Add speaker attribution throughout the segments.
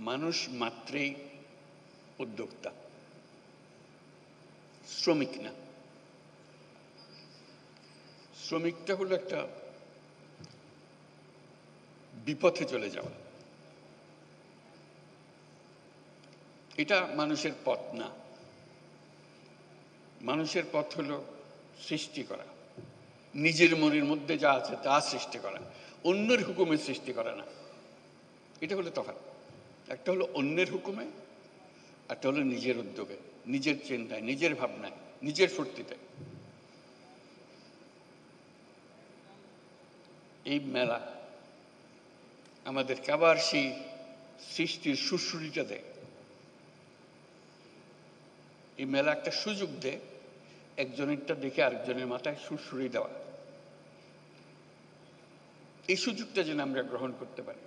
Speaker 1: মানুষ মাত্রেই উদ্যোক্তা, শ্রমিক না। শ্রমিকটা হলো একটা বিপথে চলে যাওয়া, এটা মানুষের পথ না। মানুষের পথ হলো সৃষ্টি করা, নিজের মনের মধ্যে যা আছে তা সৃষ্টি করা, অন্যের হুকুমে সৃষ্টি করা না। এটা হলো তফাৎ। একটা হলো অন্যের হুকুমে, একটা হলো নিজের উদ্যোগে, নিজের চিন্তায়, নিজের ভাবনায়, নিজের ফুর্তিতে। এই মেলা আমাদেরকে আবার সেই সৃষ্টির সুরসুরিটা দেয়। এই মেলা একটা সুযোগ দেয় একজনেরটা দেখে আরেকজনের মাথায় সুরসুরি দেওয়া। এই সুযোগটা যেন আমরা গ্রহণ করতে পারি।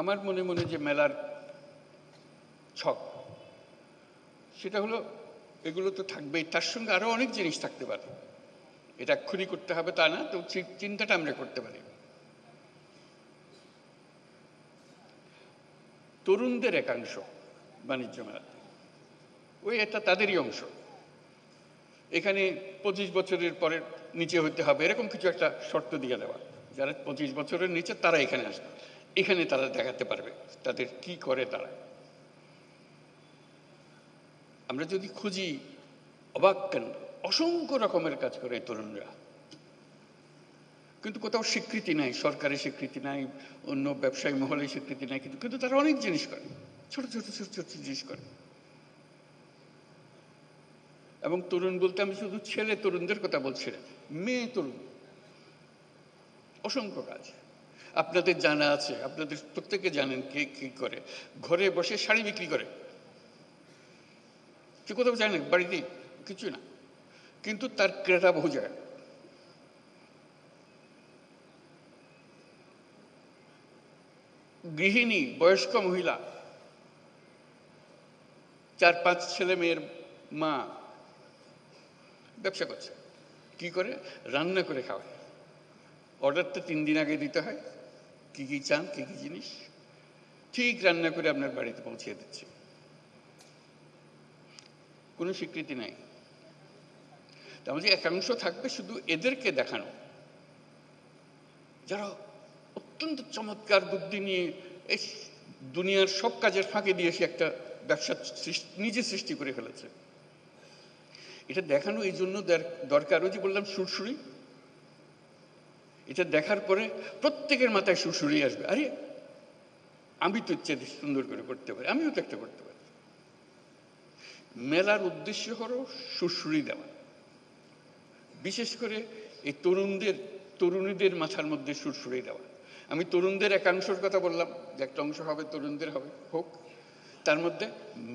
Speaker 1: আমার মনে মনে যে মেলার ছক, সেটা হলো এগুলো তো থাকবেই, তার সঙ্গে আরো অনেক জিনিস থাকতে পারে। এটা এক্ষুনি করতে হবে তা না, তো চিন্তাটা আমরা করতে পারি। তরুণদের একাংশ বাণিজ্য মেলাতে, ওই এটা তাদেরই অংশ। এখানে 25 বছরের পরে নিচে হইতে হবে এরকম কিছু একটা শর্ত দিয়ে দেওয়া। যারা 25 বছরের নিচে তারা এখানে আসবে, এখানে তারা দেখাতে পারবে তাদের কি করে তারা। আমরা যদি খুঁজি, অবাক কেন, অসংখ্য রকমের কাজ করে এই তরুণরা, কিন্তু কোথাও স্বীকৃতি নাই, সরকারি স্বীকৃতি নাই, অন্য ব্যবসায়ী মহলে স্বীকৃতি নাই, কিন্তু তারা অনেক জিনিস করে, ছোট ছোট ছোট ছোট জিনিস করে। এবং তরুণ বলতে আমি শুধু ছেলে তরুণদের কথা বলছি না, মেয়ে তরুণ অসংখ্য কাজ। আপনাদের জানা আছে, আপনাদের প্রত্যেকে জানেন কে কি করে। ঘরে বসে শাড়ি বিক্রি করে, কি কোথাও জানেন? বাড়িতে কিছু না, কিন্তু তার ক্রেতা বহু জায়গায়। গৃহিণী, বয়স্ক মহিলা, 4-5 ছেলে মেয়ের মা ব্যবসা করছে। কি করে? রান্না করে খাওয়ায়। অর্ডারটা 3 দিন আগে দিতে হয়, কি কি চান, কি কি জিনিস, ঠিক রান্না করে আপনার বাড়িতে পৌঁছে দিচ্ছে। কোনো স্বীকৃতি নাই। তার মধ্যে একাংশ থাকবে শুধু এদেরকে দেখানো, যারা অত্যন্ত চমৎকার বুদ্ধি নিয়ে এই দুনিয়ার সব কাজের ফাঁকে দিয়ে সে একটা ব্যবসা নিজে সৃষ্টি করে ফেলেছে। এটা দেখানো এই জন্য দরকার, ওই যে বললাম সুরসুরি, এটা দেখার পরে প্রত্যেকের মাথায় সুরসুরি আসবে, আরে আমি তো ইচ্ছে সুন্দর করে করতে পারি, আমিও তো একটা করতে পারি। মেলার উদ্দেশ্য হলো সুরসুরি দেওয়া, বিশেষ করে এই তরুণীদের মাথার মধ্যে সুরসুরি দেওয়া। আমি তরুণদের একাংশের কথা বললাম, যে একটা অংশ হবে তরুণদের হবে, হোক, তার মধ্যে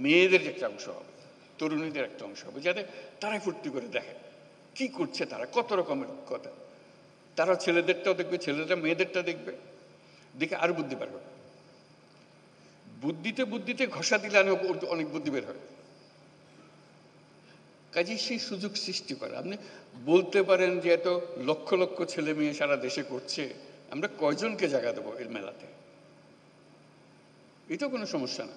Speaker 1: মেয়েদের একটা অংশ হবে, তরুণীদের একটা অংশ হবে, যাতে তারা ফুর্তি করে দেখে কি করছে তারা, কত রকমের কথা। তারা ছেলেদেরটাও দেখবে, ছেলেরা মেয়েদেরটা দেখবে, দেখে আর বুদ্ধি পারবে। বুদ্ধিতে ঘষা দিলে অনেক বুদ্ধি বের হয়। কাজে সেই সুযোগ সৃষ্টি করা। আপনি বলতে পারেন যে এত লক্ষ লক্ষ ছেলে মেয়ে সারা দেশে করছে, আমরা কয়জনকে জায়গা দেবো এই মেলাতে? এটা কোনো সমস্যা না।